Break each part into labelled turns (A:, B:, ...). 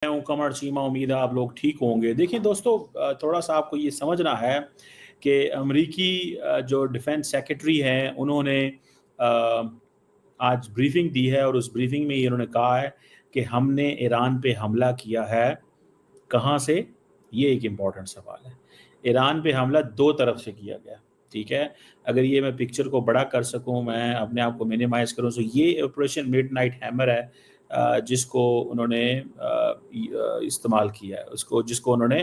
A: हूँ कमर चीमा, उम्मीद है आप लोग ठीक होंगे। देखिए दोस्तों, थोड़ा सा आपको ये समझना है कि अमरीकी जो डिफेंस सेक्रेटरी हैं उन्होंने आज ब्रीफिंग दी है और उस ब्रीफिंग में इन्होंने कहा है कि हमने ईरान पे हमला किया है। कहाँ से? ये एक इम्पॉर्टेंट सवाल है। ईरान पे हमला 2 तरफ से किया गया, ठीक है? अगर ये मैं पिक्चर को बड़ा कर सकूँ, मैं अपने आप को मिनिमाइज़ करूँ, तो ये ऑपरेशन मिडनाइट हैमर है जिसको उन्होंने इस्तेमाल किया है, जिसको उन्होंने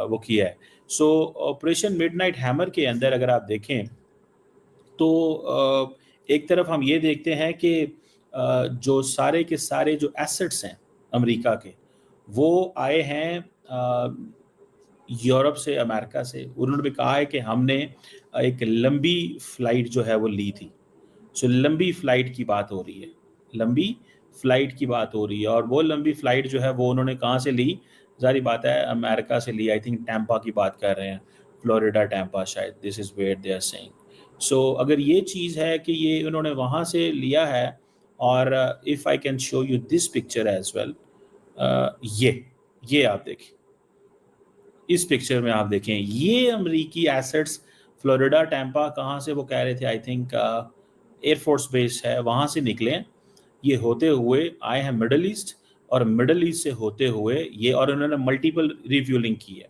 A: वो किया है। सो ऑपरेशन मिडनाइट हैमर के अंदर अगर आप देखें तो एक तरफ हम ये देखते हैं कि जो सारे के सारे जो एसेट्स हैं अमेरिका के, वो आए हैं यूरोप से, अमेरिका से। उन्होंने भी कहा है कि हमने एक लंबी फ़्लाइट जो है वो ली थी। सो लंबी फ़्लाइट की बात हो रही है, लंबी फ़्लाइट की बात हो रही है और वो लंबी फ़्लाइट जो है वो उन्होंने कहाँ से ली? ज़ाहिर बात है अमेरिका से ली। आई थिंक टैम्पा की बात कर रहे हैं, फ्लोरिडा टैम्पा शायद, this is where they are saying. So अगर ये चीज़ है कि ये उन्होंने वहाँ से लिया है और if I can show you this picture as well, ये आप देखें। इस पिक्चर में आप देखें, ये अमरीकी एसेट्स फ्लोरिडा टैम्पा कहाँ से, वो कह रहे थे आई थिंक एयरफोर्स बेस है, वहाँ से निकले हैं। ये होते हुए आए हैं मिडल ईस्ट और मिडल ईस्ट से होते हुए ये, और उन्होंने मल्टीपल रिफ्यूलिंग की है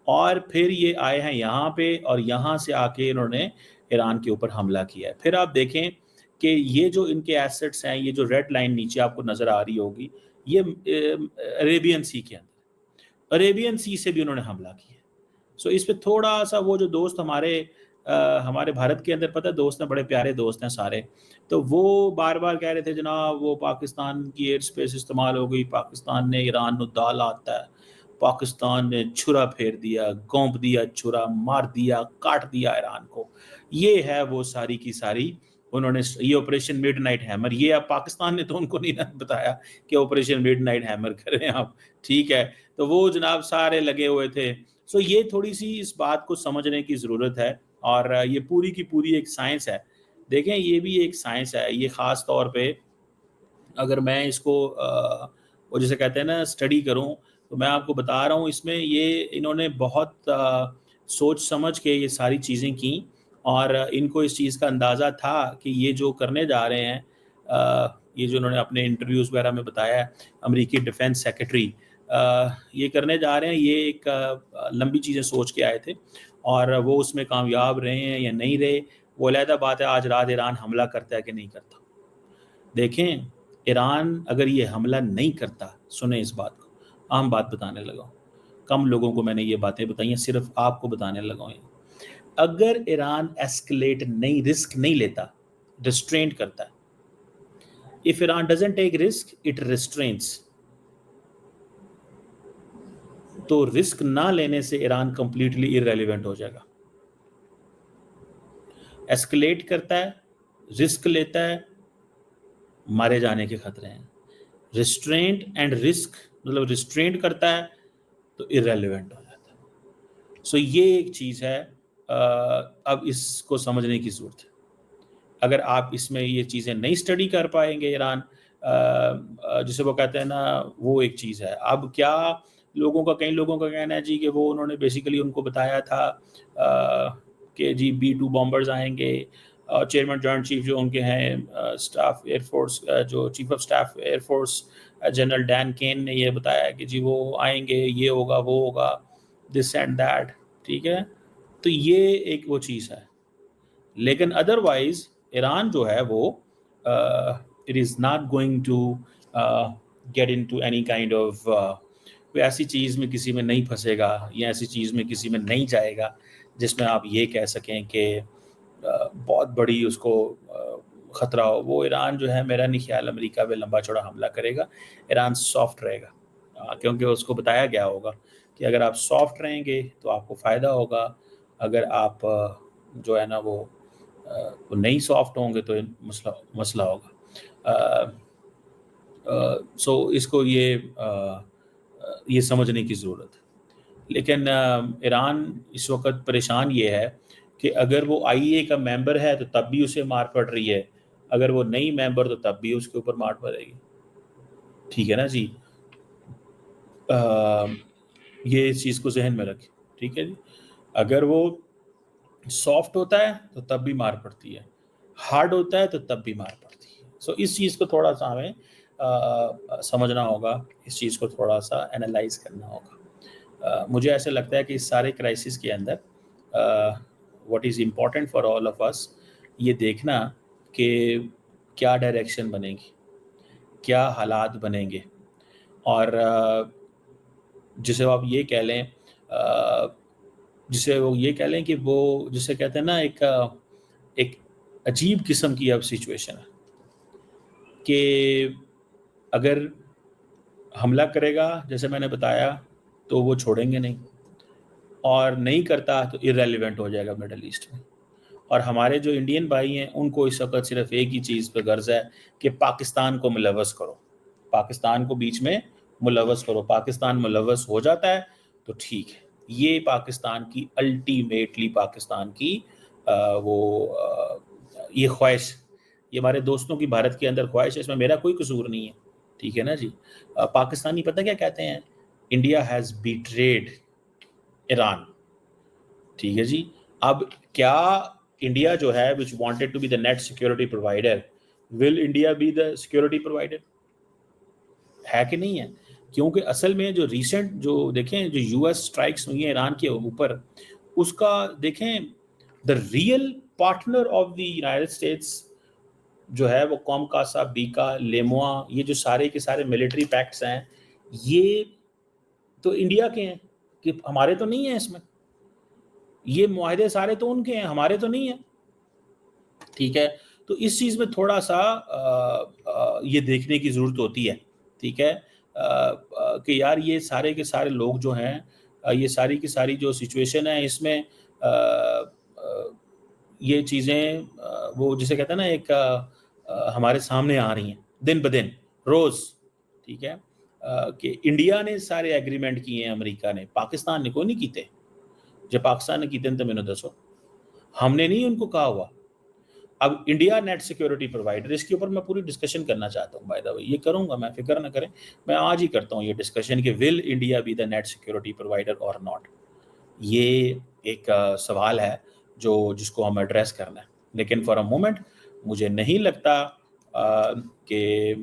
A: और फिर ये आए हैं यहाँ पे और यहाँ से आके इन्होंने ईरान के ऊपर हमला किया है। फिर आप देखें कि ये जो इनके एसेट्स हैं, ये जो रेड लाइन नीचे आपको नज़र आ रही होगी, ये अरेबियन सी के अंदर, अरेबियन सी से भी उन्होंने हमला किया। सो इस पे थोड़ा-सा वो जो दोस्त हमारे भारत के अंदर, पता है दोस्त हैं, बड़े प्यारे दोस्त हैं सारे, तो वो बार-बार कह रहे थे जनाब वो पाकिस्तान की एयर स्पेस इस्तेमाल हो गई, पाकिस्तान ने ईरान को दाल आता है, पाकिस्तान ने छुरा फेर दिया, गोंप दिया छुरा, मार दिया, काट दिया ईरान को। ये है वो सारी की सारी, उन्होंने ये ऑपरेशन मिडनाइट हैमर, ये अब पाकिस्तान ने तो उनको नहीं ना बताया कि ऑपरेशन मिडनाइट हैमर करें आप, ठीक है? तो वो जनाब सारे लगे हुए थे। सो ये थोड़ी-सी इस बात को समझने की ज़रूरत है और ये पूरी की पूरी एक साइंस है। देखें, ये भी एक साइंस है, ये ख़ास तौर पे अगर मैं इसको वो जिसे कहते हैं ना स्टडी करूँ, तो मैं आपको बता रहा हूँ इसमें ये इन्होंने बहुत सोच समझ के ये सारी चीज़ें की और इनको इस चीज़ का अंदाज़ा था कि ये जो करने जा रहे हैं, ये जो उन्होंने अपने इंटरव्यूज़ वगैरह में बताया है, अमेरिकी डिफेंस सेक्रेटरी ये करने जा रहे हैं, ये एक लंबी चीज़ें सोच के आए थे और वो उसमें कामयाब रहे हैं या नहीं रहे, वो अलहदा बात है। आज रात ईरान हमला करता है कि नहीं करता। देखें, ईरान अगर ये हमला नहीं करता, सुने इस बात को, आम बात बताने लगा हूँ। कम लोगों को मैंने ये बातें बताई हैं, सिर्फ़ आपको बताने लगा हूँ ये। अगर ईरान एस्केलेट नहीं, रिस्क नहीं लेता, रिस्ट्रेंट करता है। If Iran doesn't take risk, it restrains. तो रिस्क ना लेने से ईरान कंप्लीटली इर्रेलेवेंट हो जाएगा। एस्केलेट करता है, रिस्क लेता है, मारे जाने के खतरे हैं। रिस्ट्रेंट एंड रिस्क, मतलब रिस्ट्रेंट करता है तो इर्रेलेवेंट हो जाता है। सो ये एक चीज़ है, अब इसको समझने की ज़रूरत है। अगर आप इसमें ये चीज़ें नहीं स्टडी कर पाएंगे, ईरान जिसे वो कहते हैं ना, वो एक चीज़ है। अब क्या कई लोगों का कहना है जी कि वो उन्होंने बेसिकली उनको बताया था कि जी B-2 बॉम्बर्स आएंगे। चेयरमैन जॉइंट चीफ जो उनके हैं स्टाफ एयरफोर्स, जो chief of staff air force general Dan Caine ने ये बताया कि जी वो आएंगे, ये होगा, वो होगा, दिस एंड दैट, ठीक है? तो ये एक वो चीज़ है। लेकिन अदरवाइज ईरान जो है वो it is not going to get into any kind of, कोई ऐसी चीज़ में किसी में नहीं फंसेगा या ऐसी चीज़ में किसी में नहीं जाएगा जिसमें आप ये कह सकें कि बहुत बड़ी उसको ख़तरा हो। वो ईरान जो है, मेरा नहीं ख्याल अमेरिका पे लंबा चौड़ा हमला करेगा। ईरान सॉफ्ट रहेगा, क्योंकि उसको बताया गया होगा कि अगर आप सॉफ्ट रहेंगे तो आपको फ़ायदा होगा, अगर आप जो है ना वो नहीं सॉफ्ट होंगे तो मसला मसला होगा। सो इसको ये समझने की ज़रूरत है। लेकिन ईरान इस वक़्त परेशान ये है कि अगर वो आईईए का मेंबर है तो तब भी उसे मार पड़ रही है, अगर वो नहीं मेंबर तो तब भी उसके ऊपर मार पड़ेगी, ठीक है ना जी? یہ اس چیز کو ذہن میں رکھیں، ٹھیک ہے جی. اگر وہ سافٹ ہوتا ہے تو تب بھی مار پڑتی ہے، ہارڈ ہوتا ہے تو تب بھی مار پڑتی ہے. سو اس چیز کو تھوڑا سا ہمیں سمجھنا ہوگا، اس چیز کو تھوڑا سا انالائز کرنا ہوگا. مجھے ایسے لگتا ہے کہ اس سارے کرائسس کے اندر what is important for all of us یہ دیکھنا کہ کیا ڈائریکشن بنے گی، کیا حالات بنیں گے، اور جسے آپ یہ کہہ لیں جسے وہ یہ کہہ لیں کہ وہ جسے کہتے ہیں نا ایک عجیب قسم کی اب سچویشن ہے کہ اگر حملہ کرے گا جیسے میں نے بتایا تو وہ چھوڑیں گے نہیں، اور نہیں کرتا تو irrelevant ہو جائے گا مڈل ایسٹ میں. اور ہمارے جو انڈین بھائی ہیں ان کو اس وقت صرف ایک ہی چیز پہ غرض ہے کہ پاکستان کو ملوث کرو، پاکستان کو بیچ میں ملوث کرو. پاکستان ملوث ہو جاتا ہے تو ٹھیک ہے. یہ پاکستان کی الٹیمیٹلی پاکستان کی یہ خواہش، یہ ہمارے دوستوں کی بھارت کے اندر خواہش ہے، اس میں میرا کوئی قصور نہیں ہے، ٹھیک ہے نا جی. پاکستانی پتہ کیا کہتے ہیں؟ انڈیا ہیز بیٹریڈ ایران، ٹھیک ہے جی. اب کیا انڈیا جو ہے which wanted to be the net security provider, will India be the security provider؟ ہے کہ نہیں ہے؟ کیونکہ اصل میں جو ریسنٹ جو دیکھیں جو یو ایس اسٹرائکس ہوئی ہیں ایران کے اوپر، اس کا دیکھیں the real partner of the United States جو ہے وہ قوم کاسا، بیکا، لیموا، یہ جو سارے کے سارے ملٹری پیکٹس ہیں یہ تو انڈیا کے ہیں، کہ ہمارے تو نہیں ہیں اس میں. یہ معاہدے سارے تو ان کے ہیں، ہمارے تو نہیں ہیں، ٹھیک ہے. تو اس چیز میں تھوڑا سا یہ دیکھنے کی ضرورت ہوتی ہے، ٹھیک ہے، کہ یار یہ سارے کے سارے لوگ جو ہیں، یہ ساری کی ساری جو سچویشن ہے اس میں یہ چیزیں وہ جسے کہتے ہیں نا ایک ہمارے سامنے آ رہی ہیں دن بدن روز، ٹھیک ہے. کہ انڈیا نے سارے ایگریمنٹ کیے ہیں، امریکہ نے، پاکستان نے کوئی نہیں کیتے. جب پاکستان نے کیتے ہیں تو میں نے دسو، ہم نے نہیں ان کو کہا ہوا. اب انڈیا نیٹ سیکیورٹی پرووائڈر، اس کے اوپر میں پوری ڈسکشن کرنا چاہتا ہوں. بائی دا وے یہ کروں گا میں، فکر نہ کریں، میں آج ہی کرتا ہوں یہ ڈسکشن کہ will India be the net security provider اور ناٹ. یہ ایک سوال ہے جس کو ہم ایڈریس کرنا ہے. لیکن فار اے مومنٹ مجھے نہیں لگتا کہ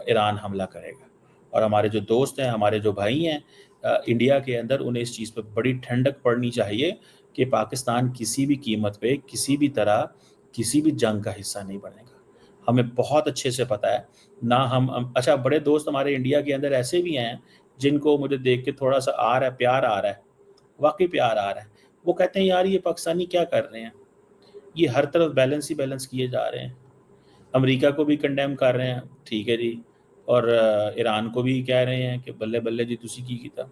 A: ایران حملہ کرے گا. اور ہمارے جو دوست ہیں، ہمارے جو بھائی ہیں انڈیا کے اندر، انہیں اس چیز پہ بڑی ٹھنڈک پڑنی چاہیے کہ پاکستان کسی بھی قیمت پہ کسی بھی طرح کسی بھی جنگ کا حصہ نہیں بنے گا. ہمیں بہت اچھے سے پتہ ہے نہ ہم اچھا بڑے دوست ہمارے انڈیا کے اندر ایسے بھی ہیں جن کو مجھے دیکھ کے تھوڑا سا آ رہا ہے، پیار آ رہا ہے، واقعی پیار آ رہا ہے. وہ کہتے ہیں یار یہ پاکستانی کیا کر رہے ہیں، یہ ہر طرف بیلنس ہی بیلنس کیے جا رہے ہیں. امریکہ کو بھی کنڈیم کر رہے ہیں، ٹھیک ہے جی، اور ایران کو بھی کہہ رہے ہیں کہ بلے بلے جی تسی کی کیتا.